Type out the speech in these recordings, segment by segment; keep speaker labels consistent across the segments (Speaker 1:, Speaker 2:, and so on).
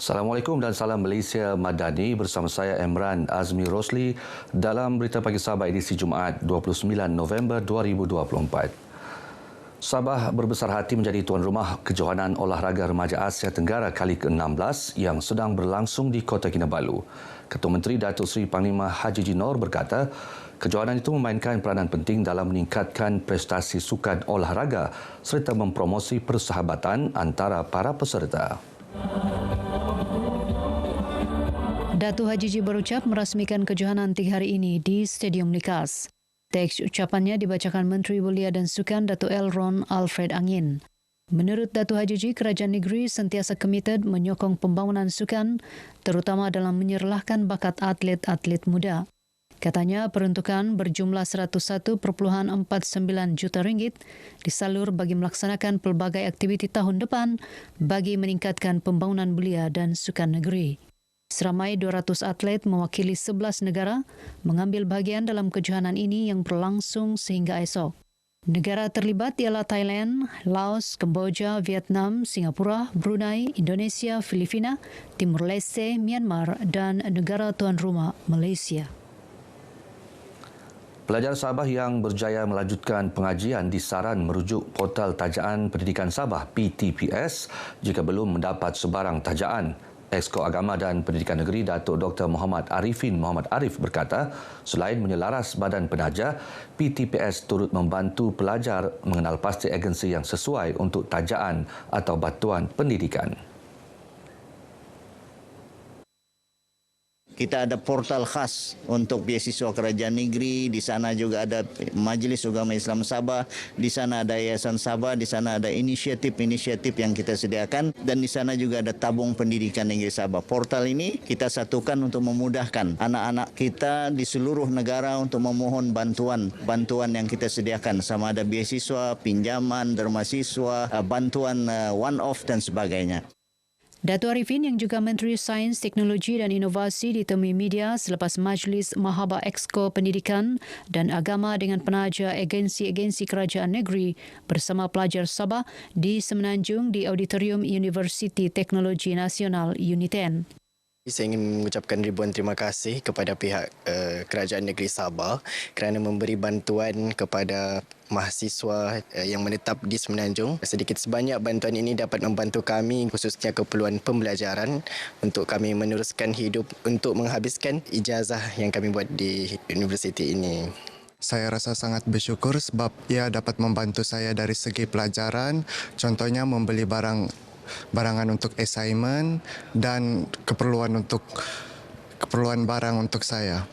Speaker 1: Assalamualaikum dan salam Malaysia Madani, bersama saya Emran Azmi Rosli dalam Berita Pagi Sabah edisi Jumaat 29 November 2024. Sabah berbesar hati menjadi tuan rumah Kejohanan Olahraga Remaja Asia Tenggara kali ke-16 yang sedang berlangsung di Kota Kinabalu. Ketua Menteri Datuk Seri Panglima Haji Jinor berkata, kejohanan itu memainkan peranan penting dalam meningkatkan prestasi sukan olahraga serta mempromosi persahabatan antara para peserta.
Speaker 2: Datuk Haji Ji berucap merasmikan kejohanan 3 hari ini di Stadium Likas. Teks ucapannya dibacakan Menteri Belia dan Sukan Datuk Elron Alfred Angin. Menurut Datuk Haji Ji, kerajaan negeri sentiasa komited menyokong pembangunan sukan, terutama dalam menyerlahkan bakat atlet-atlet muda. Katanya peruntukan berjumlah 101.49 juta ringgit disalur bagi melaksanakan pelbagai aktiviti tahun depan bagi meningkatkan pembangunan belia dan sukan negeri. Seramai 200 atlet mewakili 11 negara mengambil bahagian dalam kejohanan ini yang berlangsung sehingga esok. Negara terlibat ialah Thailand, Laos, Kemboja, Vietnam, Singapura, Brunei, Indonesia, Filipina, Timur Leste, Myanmar dan negara tuan rumah Malaysia.
Speaker 1: Pelajar Sabah yang berjaya melanjutkan pengajian disaran merujuk Portal Tajaan Pendidikan Sabah PTPS jika belum mendapat sebarang tajaan. Exco Agama dan Pendidikan Negeri Datuk Dr. Muhammad Arifin Muhammad Arif berkata, selain menyelaras badan penaja, PTPS turut membantu pelajar mengenal pasti agensi yang sesuai untuk tajaan atau bantuan pendidikan.
Speaker 3: Kita ada portal khas untuk beasiswa kerajaan negeri, di sana juga ada Majlis Ugama Islam Sabah, di sana ada Yayasan Sabah, di sana ada inisiatif-inisiatif yang kita sediakan dan di sana juga ada tabung pendidikan negeri Sabah. Portal ini kita satukan untuk memudahkan anak-anak kita di seluruh negara untuk memohon bantuan yang kita sediakan, sama ada beasiswa, pinjaman, dermasiswa, bantuan one-off dan sebagainya.
Speaker 2: Datuk Arifin yang juga Menteri Sains, Teknologi dan Inovasi ditemui media selepas Majlis Mahaba Exco Pendidikan dan Agama dengan penaja agensi-agensi kerajaan negeri bersama pelajar Sabah di Semenanjung di Auditorium Universiti Teknologi Nasional UNITEN.
Speaker 4: Saya ingin mengucapkan ribuan terima kasih kepada pihak Kerajaan Negeri Sabah kerana memberi bantuan kepada mahasiswa yang menetap di Semenanjung. Sedikit sebanyak bantuan ini dapat membantu kami khususnya keperluan pembelajaran untuk kami meneruskan hidup untuk menghabiskan ijazah yang kami buat di universiti ini.
Speaker 5: Saya rasa sangat bersyukur sebab ia dapat membantu saya dari segi pelajaran, contohnya membeli barangan untuk assignment dan keperluan barang untuk saya.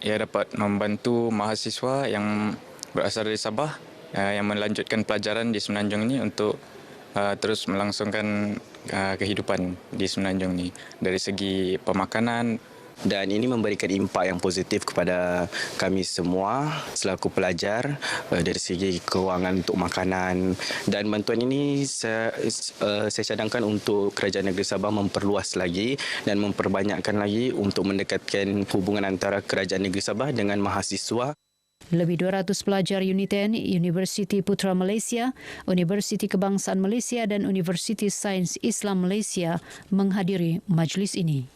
Speaker 6: Ia dapat membantu mahasiswa yang berasal dari Sabah yang melanjutkan pelajaran di Semenanjung ini untuk terus melangsungkan kehidupan di Semenanjung ini dari segi pemakanan.
Speaker 4: Dan ini memberikan impak yang positif kepada kami semua selaku pelajar dari segi kewangan untuk makanan, dan bantuan ini saya cadangkan untuk Kerajaan Negeri Sabah memperluas lagi dan memperbanyakkan lagi untuk mendekatkan hubungan antara Kerajaan Negeri Sabah dengan mahasiswa.
Speaker 2: Lebih 200 pelajar UNITEN, Universiti Putra Malaysia, Universiti Kebangsaan Malaysia dan Universiti Sains Islam Malaysia menghadiri majlis ini.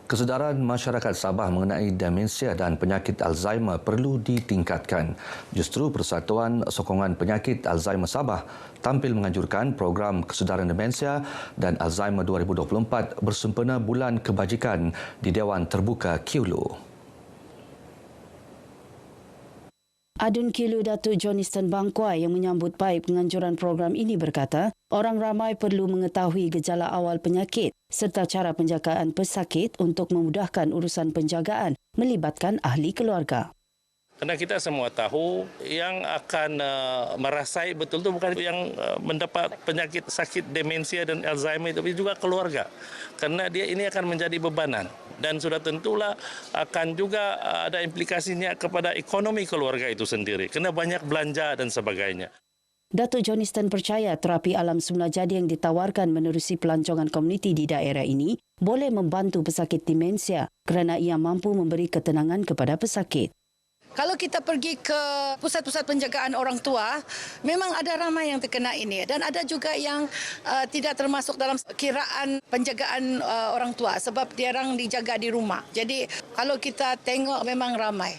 Speaker 1: Kesedaran masyarakat Sabah mengenai demensia dan penyakit Alzheimer perlu ditingkatkan. Justru Persatuan Sokongan Penyakit Alzheimer Sabah tampil menganjurkan program kesedaran demensia dan Alzheimer 2024 bersempena Bulan Kebajikan di Dewan Terbuka Kiulu.
Speaker 7: Adun Kilu Datuk Johnston Bangkwai yang menyambut baik penganjuran program ini berkata, orang ramai perlu mengetahui gejala awal penyakit serta cara penjagaan pesakit untuk memudahkan urusan penjagaan melibatkan ahli keluarga.
Speaker 8: Kerana kita semua tahu yang akan merasai betul itu bukan yang mendapat penyakit sakit demensia dan Alzheimer, tapi juga keluarga. Kerana dia ini akan menjadi bebanan dan sudah tentulah akan juga ada implikasinya kepada ekonomi keluarga itu sendiri. Kerana banyak belanja dan sebagainya.
Speaker 7: Datuk Johnston percaya terapi alam semula jadi yang ditawarkan menerusi pelancongan komuniti di daerah ini boleh membantu pesakit demensia kerana ia mampu memberi ketenangan kepada pesakit.
Speaker 9: Kalau kita pergi ke pusat-pusat penjagaan orang tua, memang ada ramai yang terkena ini dan ada juga yang tidak termasuk dalam kiraan penjagaan orang tua sebab dia orang dijaga di rumah. Jadi kalau kita tengok memang ramai.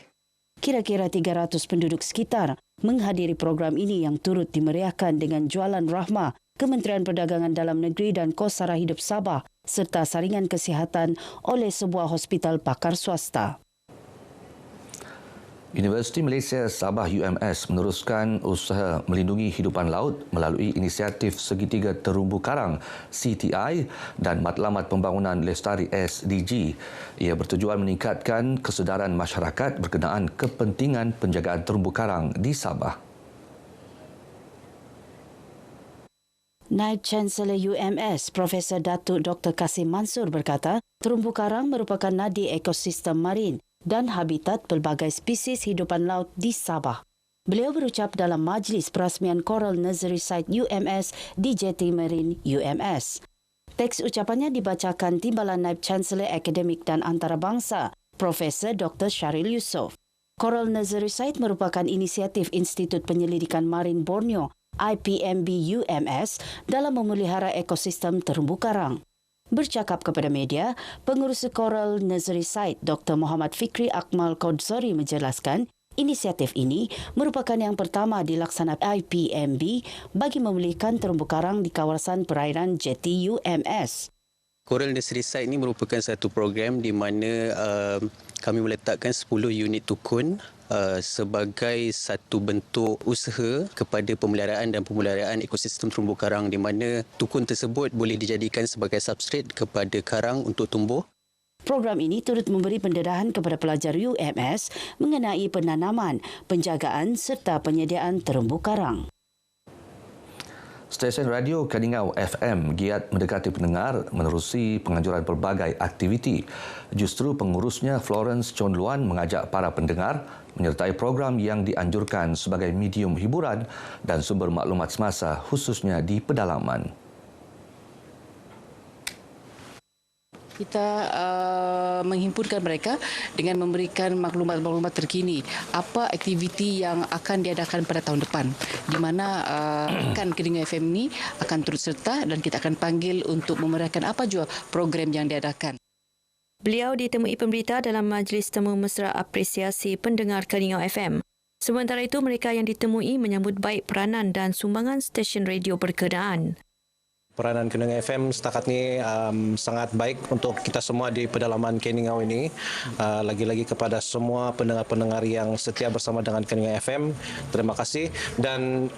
Speaker 7: Kira-kira 300 penduduk sekitar menghadiri program ini yang turut dimeriahkan dengan jualan rahmah Kementerian Perdagangan Dalam Negeri dan Kos Sara Hidup Sabah serta saringan kesihatan oleh sebuah hospital pakar swasta.
Speaker 1: Universiti Malaysia Sabah UMS meneruskan usaha melindungi hidupan laut melalui inisiatif Segitiga Terumbu Karang CTI dan Matlamat Pembangunan Lestari SDG. Ia bertujuan meningkatkan kesedaran masyarakat berkenaan kepentingan penjagaan terumbu karang di Sabah.
Speaker 7: Naib Chancellor UMS, Profesor Datuk Dr. Kasim Mansur berkata, terumbu karang merupakan nadi ekosistem marin dan habitat pelbagai spesies hidupan laut di Sabah. Beliau berucap dalam majlis perasmian Coral Nursery Site UMS di Jetty Marine UMS. Teks ucapannya dibacakan Timbalan Naib Chancellor Akademik dan Antarabangsa, Profesor Dr. Syaril Yusof. Coral Nursery Site merupakan inisiatif Institut Penyelidikan Marin Borneo IPMB UMS dalam memelihara ekosistem terumbu karang. Bercakap kepada media, Pengurus Coral Nursery Site Dr. Muhammad Fikri Akmal Kodzori menjelaskan, inisiatif ini merupakan yang pertama dilaksanakan IPMB bagi memulihkan terumbu karang di kawasan perairan Jetty UMS.
Speaker 10: Coral Nursery Site ini merupakan satu program di mana kami meletakkan 10 unit tukun sebagai satu bentuk usaha kepada pemeliharaan dan pemeliharaan ekosistem terumbu karang di mana tukun tersebut boleh dijadikan sebagai substrat kepada karang untuk tumbuh.
Speaker 7: Program ini turut memberi pendedahan kepada pelajar UMS mengenai penanaman, penjagaan serta penyediaan terumbu karang.
Speaker 1: Stesen radio Keningau FM giat mendekati pendengar menerusi penganjuran pelbagai aktiviti. Justru pengurusnya Florence Chon Luan mengajak para pendengar menyertai program yang dianjurkan sebagai medium hiburan dan sumber maklumat semasa khususnya di pedalaman.
Speaker 11: Kita menghimpunkan mereka dengan memberikan maklumat-maklumat terkini apa aktiviti yang akan diadakan pada tahun depan di mana kan Keningau FM ini akan turut serta dan kita akan panggil untuk memeriahkan apa jua program yang diadakan.
Speaker 12: Beliau ditemui pemberita dalam majlis temu mesra apresiasi pendengar Keningau FM. Sementara itu, mereka yang ditemui menyambut baik peranan dan sumbangan stesen radio berkenaan.
Speaker 13: Peranan Keningau FM setakat ini sangat baik untuk kita semua di pedalaman Keningau ini. Lagi-lagi kepada semua pendengar-pendengar yang setia bersama dengan Keningau FM, terima kasih. Dan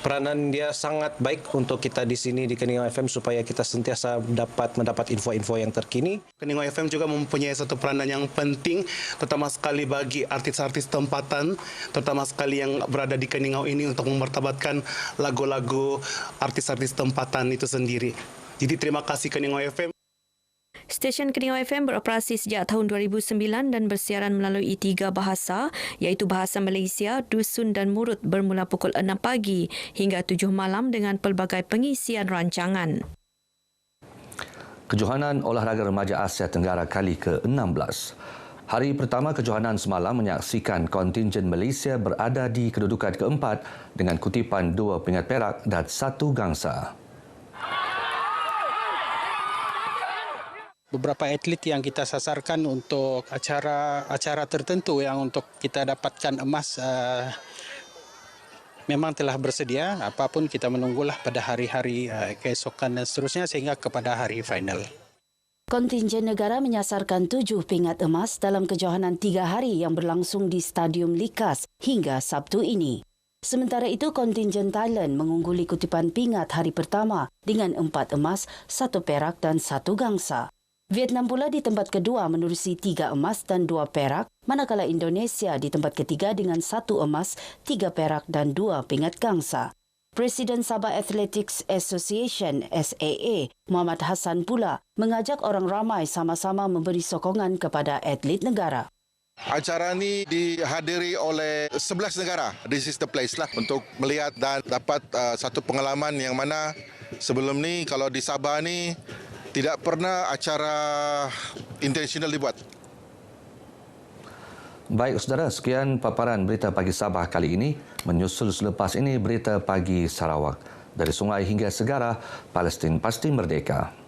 Speaker 13: peranan dia sangat baik untuk kita di sini di Keningau FM supaya kita sentiasa dapat mendapat info-info yang terkini.
Speaker 14: Keningau FM juga mempunyai satu peranan yang penting, terutama sekali bagi artis-artis tempatan, terutama sekali yang berada di Keningau ini untuk memartabatkan lagu-lagu artis-artis tempatan itu sendiri. Jadi terima kasih Keningau FM.
Speaker 12: Stesen Keningau FM beroperasi sejak tahun 2009 dan bersiaran melalui 3 bahasa iaitu Bahasa Malaysia, Dusun dan Murut bermula pukul 6 pagi hingga 7 malam dengan pelbagai pengisian rancangan.
Speaker 1: Kejohanan Olahraga Remaja Asia Tenggara kali ke-16. Hari pertama kejohanan semalam menyaksikan kontingen Malaysia berada di kedudukan keempat dengan kutipan 2 pingat perak dan 1 gangsa.
Speaker 15: Beberapa atlet yang kita sasarkan untuk acara tertentu yang untuk kita dapatkan emas memang telah bersedia. Apapun kita menunggulah pada hari-hari keesokan dan seterusnya sehingga kepada hari final.
Speaker 7: Kontingen negara menyasarkan 7 pingat emas dalam kejohanan 3 hari yang berlangsung di Stadium Likas hingga Sabtu ini. Sementara itu, kontingen Thailand mengungguli kutipan pingat hari pertama dengan 4 emas, 1 perak dan 1 gangsa. Vietnam pula di tempat kedua menerusi 3 emas dan 2 perak, manakala Indonesia di tempat ketiga dengan 1 emas, 3 perak dan 2 pingat gangsa. Presiden Sabah Athletics Association SAA, Muhammad Hassan pula mengajak orang ramai sama-sama memberi sokongan kepada atlet negara.
Speaker 16: Acara ini dihadiri oleh 11 negara. This is the place lah untuk melihat dan dapat satu pengalaman yang mana sebelum ni kalau di Sabah ni tidak pernah acara internasional dibuat.
Speaker 1: Baik saudara, sekian paparan berita pagi Sabah kali ini. Menyusul selepas ini berita pagi Sarawak. Dari sungai hingga segara, Palestin pasti merdeka.